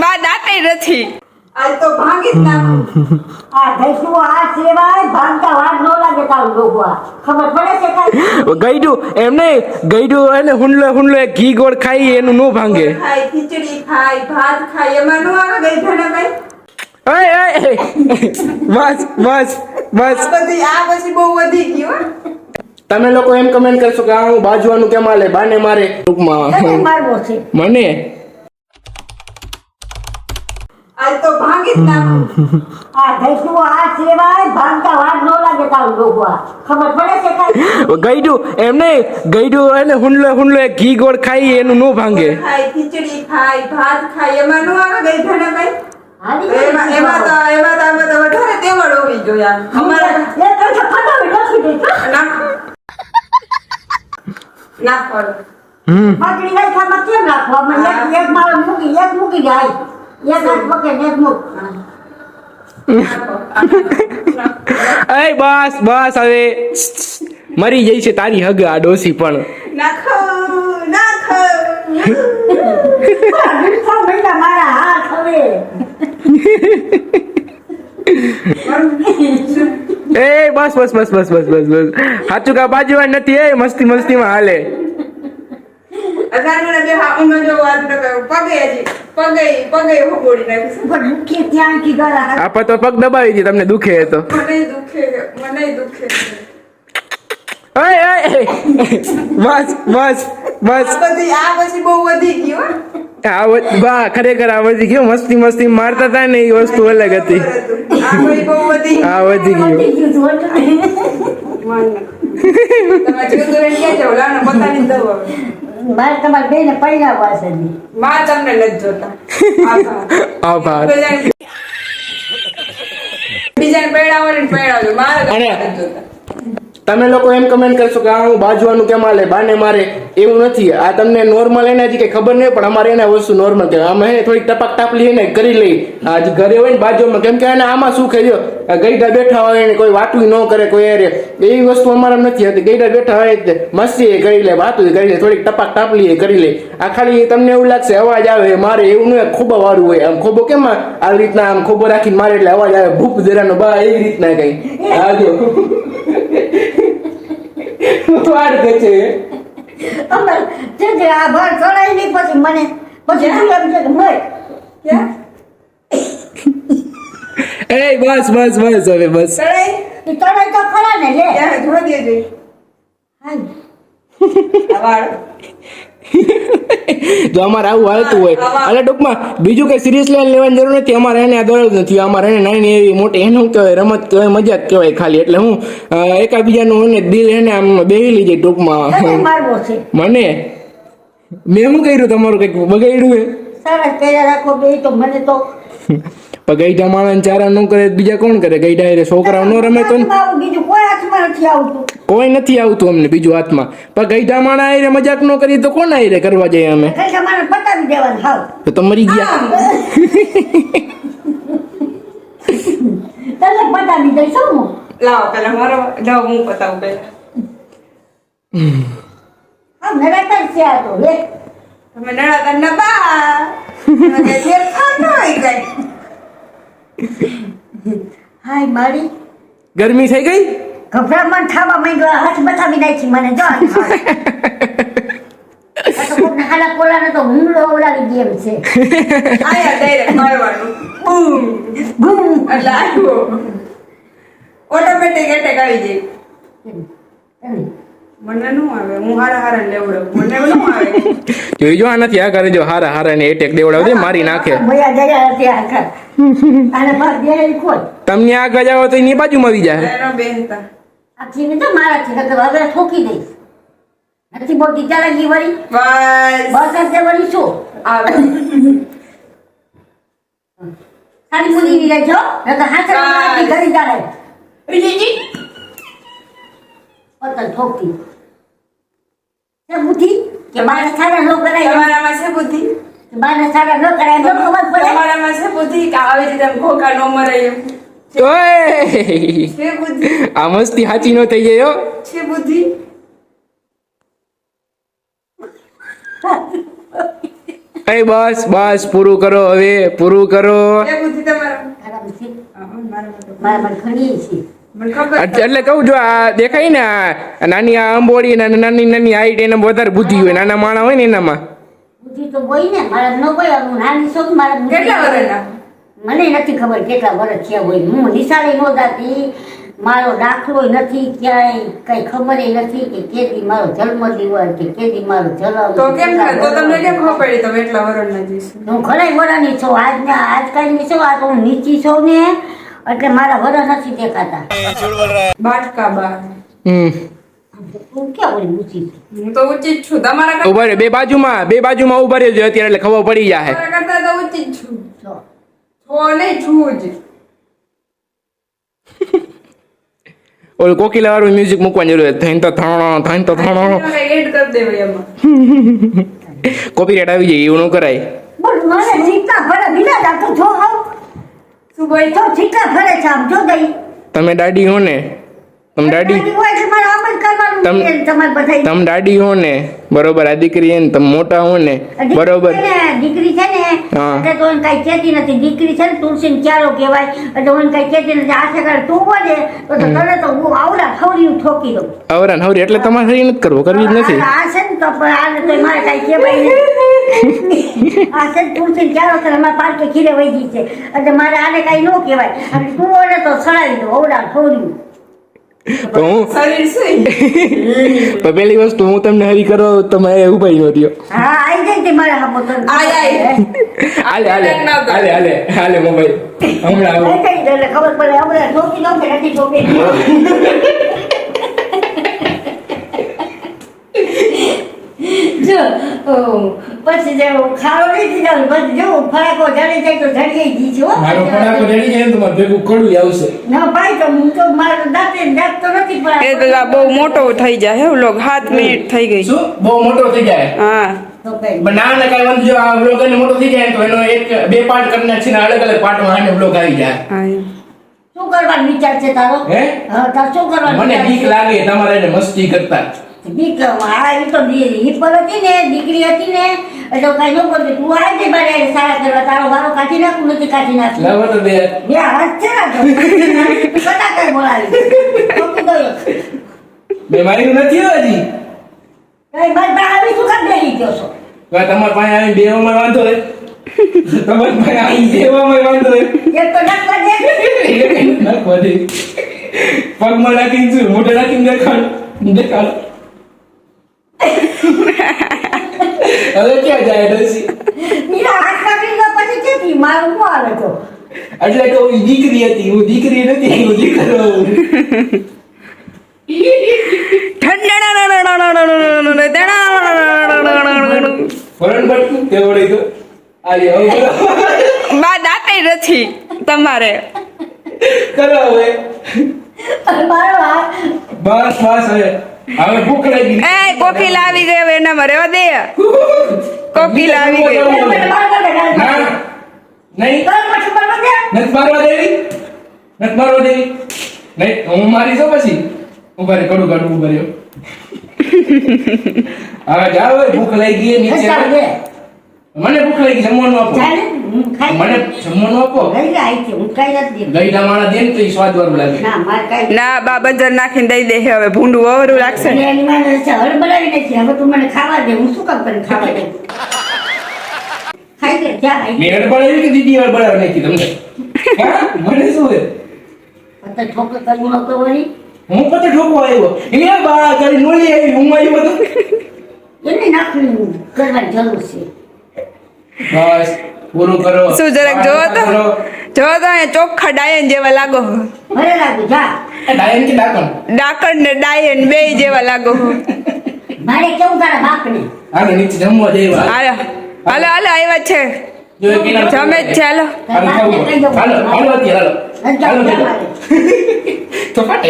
બા દાંતે નથી આજ તો ભાંગી જ નાખું. આ ભેંસનું આ સેવાય ભાંગતા વાર ન લાગે તારું ડોગવા. ખબર પડે છે કાંઈ? ગઈડું એમ નહીં, ગઈડું એને હુંડલો એક ઘી ગોળ ખાઈ એનું નો ભાંગે. ખાય ખીચડી ખાય ભાત ખાય એમાં નો આવે ગઈ ભાઈ. બસ બસ બસ. આ પછી બહુ વધી ગયું હો. તમે લોકો એમ કમેન્ટ કરશો કે હું બાજવાનું કેમ હાલે, બાને મારે ટૂંકમાં તને મારવો છે. મને આજ તો ભાંગી જ નાખું. આ ભેંસનું આ સેવાય ભાંગતા વાર ન લાગે તારું ડોગવા. ખબર પડે છે કાંઈ? ગઈડું એમ નહીં, ગઈડું એને હુંડલો એક ઘી ગોળ ખાઈ એનું નો ભાંગે. ખાય ખીચડી ખાય ભાત ખાય એમાં નો આવે ગઈ ભાઈ. હાલી એમાં તો વધારે તેવડ હોવી જોઈએ. અમારે એ તો ફટાફટ લખી દે છો. ના પડે. પાટડી નહીં ખામાં કેમ રાખવામાં? એક માળ મૂકી જાય. એક હાથ પકડે એક મૂક. બસ બસ હવે મરી જઈ છે તારી હગ આ ડોસી પણ. નાખો ગુસ્સા મહિના મારા હાથ હવે. બસ બસ બસ બસ બસ બસ બસ સાચું કા બાજુ નથી. મસ્તીમાં હાલે. અગાડના બે હાથમાં જો વાત ન કરો. પગે હોગોડી નાખી. પણ મૂકી ત્યાં કી ગળા. આપા તો પગ દબાવી દી તમને દુખે તો. મને દુખે. બસ બસ બસ. આ પછી બહુ વધી ગયું હો. બા ખરેખર આ વધી ગયું. મસ્તી મારતા હતા ને એ વસ્તુ અલગ હતી. આ પછી બહુ વધી આ વધી ગયું. તમે ચિકન ક્યાં જાવ? લાવને પોતાની દઉં હવે. મારે તમારે બેને પૈણા પાસે માં તમને નથી જોતા. આભાર. બીજાને પૈણાવજો મારે અને નથી જોતા. તમે લોકો એમ કમેન્ટ કરશો કે હું બાજવાનું કેમ હાલે, બાને મારે. એવું નથી. આ તમને નોર્મલ એને હજી કઈ ખબર નહીં, પણ અમારે એના વસ્તુ નોર્મલ કહેવાય. આમાં હે થોડીક ટપક ટાપલી એને કરી લઈ. આજ ઘરે હોય ને બાજુમાં, કેમ કે એને આમાં શું કર્યો, ગઈડા બેઠા હોય ને કોઈ વાતું ન કરે કોઈ એરે, એવી વસ્તુ અમારા નથી હતી. ગઈડા બેઠા હોય એટલે મસ્તી કરી લે, વાતું કરી લે, થોડીક ટપક ટાપલી કરી લે. આ ખાલી તમને એવું લાગશે અવાજ આવે મારે, એવું નહીં. ખોબા વાળું હોય. આમ ખોબો કેમ આવી રીતના આમ ખોબો રાખીને મારે એટલે અવાજ આવે ભૂપ જરાનો. બા એવી રીતના કઈ આજો વાડ કે છે. અમે જે આ ભર ચડાઈ નહીં પછી મને પછી તું એમ કે મર ક્યાં બસ બસ બસ હવે બસ. ચડાઈ એ ચડાઈ તો ખરા ને લે. ત્યાં જોવા દેજો. આવાળ જો અમારે આવું હાલતું હોય એટલે ટૂંકમાં બીજું કઈ સિરિયસલી લેવાની જરૂર નથી. અમારે એને આ દરદ નથી. અમારે એને નાની એવી મોટી એનું કહેવાય રમત કહેવાય, મજાક કહેવાય ખાલી. એટલે હું એકાબીજાનું એને દિલ એને આમ બેહી લીજે ટૂંકમાં. તને મારવો છે. મને મેં શું કર્યું? તમારું કઈક બગાડ્યું હે? સરસ કર્યા રાખો બે તો મને તો પણ ગઈઢા માણસ ચારા ન કરે બીજા કોણ કરે? ગઈઢા એ છોકરાઓ ન રમે તો બીજું કોઈ હાથમાં નથી આવતું. કોઈ નથી આવતું અમને બીજું હાથમાં. પણ ગઈઢા માણા આયરે મજાક ન કરી તો કોણ આયરે કરવા જઈએ અમે? કઈ મારે પતાવી દેવાનું હાવ તો મરી ગયા. તને પતાવી દઈશ હું. લાવો પેલા મારો લાવો હું પતાવું પેલા. હા નરાતા છે આ તો લે. તમે નડાતા ના બા મને જે ખાતો હોય ગઈ. હાય મારી ગરમી થઈ ગઈ. ગભરામણ થવા માંડ્યો. હાથ બતાવી નાખી મને જો. આ તો કોકના હાલા પોલાને તો હુમલો ઓલાવી દે એમ છે. આયા ડાયરેક્ટ મારવાનું. બૂમ બૂમ. એટલે આવ્યો ઓટોમેટિક એટેક આવી જાય. મને નું આવે. હું હારા લેવડો. મને નું આવે. જોઈજો આ નથી આ કરે જો હારા ને એટેક દેવડાવજે મારી નાખે. ભયા જગ્યા હતી આખા. આને બાર બેહી ખોલ. તમને આ ગજાવો તો એની બાજુમાં આવી જાય. એનો બેનતા આખી ને તો મારા છે કે હવે ઠોકી દઈશ. નથી બોલતી ચાલાકી વળી. બસ બસ તે વળી શું? આવે. ખાલી મુની ની લેજો. નકર હાથ ઘરી જાય. બીજી પતંગ ઠોકી. તે બુદ્ધિ કે બાર સારા નો કરાય. તમારામાં છે બુદ્ધિ? બાર સારા નો કરાય તો ખબર પડે. તમારામાં છે બુદ્ધિ કે આવી રીતે ઘોકા નો મરે એમ? ઓય છે બુદ્ધિ? આ મસ્તી સાચી નો થઈ જાય. છે બુદ્ધિ? એ બસ બસ પૂરું કરો હવે પૂરું કરો એ બુદ્ધિ તમારા આરામથી. મારા મારા મને ઘણી છે. મને ખબર એટલે કહું જો આ દેખાય ને આ નાની આ આંબોડી ને નાની નાની હાઈટ એને વધારે બુદ્ધિ હોય નાના માણા હોય ને એનામાં બુદ્ધિ તો હોય ને મારા ન હોય હું નાની છું મારા બુદ્ધિ કેટલા વર્ષના મને નથી ખબર કેટલા વર્ષ થયા હોય હું નિશાળે ન જાતી મારો દાખલો નથી ક્યાંય કઈ ખબર નથી કે કેદી મારો જન્મ દિવસ કે કેદી મારો જન્મ તો કેમ તો તમને કેમ ખબર પડી તમે એટલા વર્ષના જઈશું હું ઘણા વરાની છું આજકાલની છું આ તો હું નીચી છું ને એટલે મારા વરા નથી દેખાતા બાટકા બા હું ક્યાં ઓલી ઊંચી છું? હું તો ઊંચી જ છું તમારા ઉભા રહે બે બાજુમાં ઉભા રહેજો અત્યારે એટલે ખબર પડી જાય કરતા તો ઊંચી જ છું જો. છો નહીં છું જ ઓલું કોકિલા વાળું મ્યુઝિક મૂકવાની જરૂર થઈને તો થાણો એડ કરી દેવાય એમાં કોપીરાઇટ આવી જાય એવું ન કરાય બોલ મને સીતા ફરે બીજા જાતો છો આવ શું ભાઈ તો સીતા ફરે છે આમ જો દઈ તમે દાડી હો ને તમે દાડી હોય છે મારે આમ જ કરવાનું છે તમારે બધાય તમે દાડી હો ને બરોબર આ દીકરી હે ને તમે મોટા હો ને બરોબર દીકરી છે ને હા. એટલે તો એને કઈ કહેતી નથી દીકરી છે ને તુલસી ક્યારો કહેવાય એટલે હું કઈ કહેતી નથી આશા કરે તું બોલે તો તને તો હું આવડા ખવડી ઠોકી દઉં આવરા નવરી એટલે તમારે સહી નથી કરવું કરવી જ નથી આ છે ને તો પણ આને તો મારે કઈ કહેવાય નહીં આ છે ને તુલસી ક્યારો છે અમારા પાર્કે ખીરે વહી ગઈ છે એટલે મારે આને કઈ ન કહેવાય અને તું બોલે તો સડાવી દઉં આવડા ખવડી તો હું શરીર છે પણ પેલી વસ્તુ હું તમને હરી કરો તમે ઉભા ન રહ્યો હા આઈ જાય તે મારા હામો તો આય. હાલે મોબાઈલ હમણાં આવું. એટલે ખબર પડે આપણે ઠોકી દઉં કે નથી ઠોકી જો પછી જે ખાડો નહીં દીધા પછી જો ફરાકો જડી જાય તો જડી ગઈ છે હો મારો ફટાકો જડી જાય ને તમારે ભેગું કડું આવશે ના ભાઈ તો હું તો મારો દાંત તો નથી એ તો આ બહુ મોટો થઈ જાય હે વ્લોગ 7 મિનિટ થઈ ગઈ શું બહુ મોટો થઈ જાય હા તો કઈ પણ ના ના કઈ વાંધો જો આ બ્લોગ એને મોટો થઈ જાય ને તો એનો એક બે પાર્ટ કરી નાખશે ને અલગ અલગ પાર્ટમાં આને બ્લોગ આવી જાય હા શું કરવાનો વિચાર છે તારો હે હા તાર શું કરવાનો મને બીક લાગે તમારે એને મસ્તી કરતા બીક આ એ તો હિપર હતી ને દીકરી હતી ને એટલે કઈ ન બોલતી તું આ જે બારે સારા કરવા તારો વારો કાઢી નાખું નથી કાઢી નાખું લાવો તો બે બે હાથ છે ને તો કટા કઈ બોલાવી ઠોકી દો બે મારી નથી હો હજી કઈ બાર આવી શું કાઢ દેલી ગયો છો તો તમારા પાસે આવી બેવામાં વાંધો હે તમારા પાસે આવી બેવામાં વાંધો હે એક તો નાખવા દે નાખવા દે પગમાં નાખીને શું મોઢે નાખીને દેખાડ હવે ક્યાં જાય ડોસી બીજા હાથ કાઢી દો પછી કેથી મારું શું આવે તો એટલે તો હું દીકરી હતી હું દીકરી નથી હું દીકરો ફરણ બટકું તે વળી તો આલી હવે બા દાંતે નથી તમારે કરો હવે મારો હાથ બસ બસ હવે ભૂખ લાગી એ કોકિલા આવી ગઈ હવે એનામાં રહેવા દે કોકિલા આવી ગઈ મને મારવા દે ના નહીં તો પછી મારવા દે નથી મારવા દેવી નથી મારવા દેવી નહીં હું મારી છો પછી ઉભા રે કડું કાઢું ઉભા રહ્યો હવે જાઓ હવે ભૂખ લાગી ગઈ નીચે ચાલ દે મને ભૂખ લાગી જમવાનું આપો ચાલ હું ખાઈ મને જમવાનું આપો ગઈ આઈ છે હું કઈ નથી દે ગઈડા માણા દે ને તો ઈ સ્વાદ વાળું લાગે ના માર કઈ ના બા બજાર નાખીને દઈ દે હવે ભૂંડું વવરું રાખશે ને એની માને હળ બનાવી નથી હવે તું મને ખાવા દે હું શું કામ કરીને ખાવા દે ખાઈ દે જા આઈ મેં અડબડાવી કે દીદી અડબડાવી નાખી તમને હા મને શું હે પતા ઠોક કરવું નતો વળી હું પોતે ઠોકવા આવ્યો એને બા તારી નોલી આવી હું આવ્યો તો એને નાખવી કરવાની જરૂર છે બસ પૂરું કરો શું જરાક જોવો તો કરો. જોવો તો એ ચોખ્ખા ડાયન જેવા લાગો ભલે લાગુ જા એ ડાયન કે ડાકણ ડાકણ ને ડાયન બે જેવા લાગો મારે કેવું તારા બાપને હાલો નીચે જમવા જઈવા હાલો હાલો હાલો આવ્યા છે જો એક ઇનામ જમે જ છે હાલો હાલો ખાવું હાલો હાલો અત્યારે હાલો હાલો જજો. તો ફાટે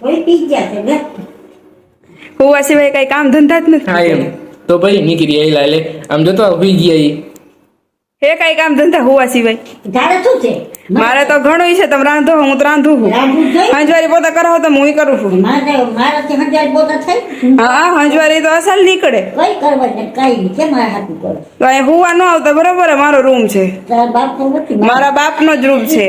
કોઈ પી ગયા છે બે હુવા સિવાય કઈ કામ ધંધા જ હા નથી એમ તો ભાઈ નીકળી આઈ લે આમ જતો હોઈ ગયા ઈ હે કઈ કામ ધંધા હોવા સિવાય તારે શું છે મારે તો ઘણું છે તમે રાંધો હું તો રાંધું છું રાંધવું જ જોઈએ. હંજવારી પોતા કરો તો હું કરું છું મારાથી 1000 બોતા થઈ હા હંજવારી તો અસલ નીકળે કઈ કરવા ને કઈ નહીં કેમ આ હાથું કરો તો અહીં હુવા ન આવતા બરોબર મારો રૂમ છે તારા બાપ તો નથી મારા બાપનો જ રૂમ છે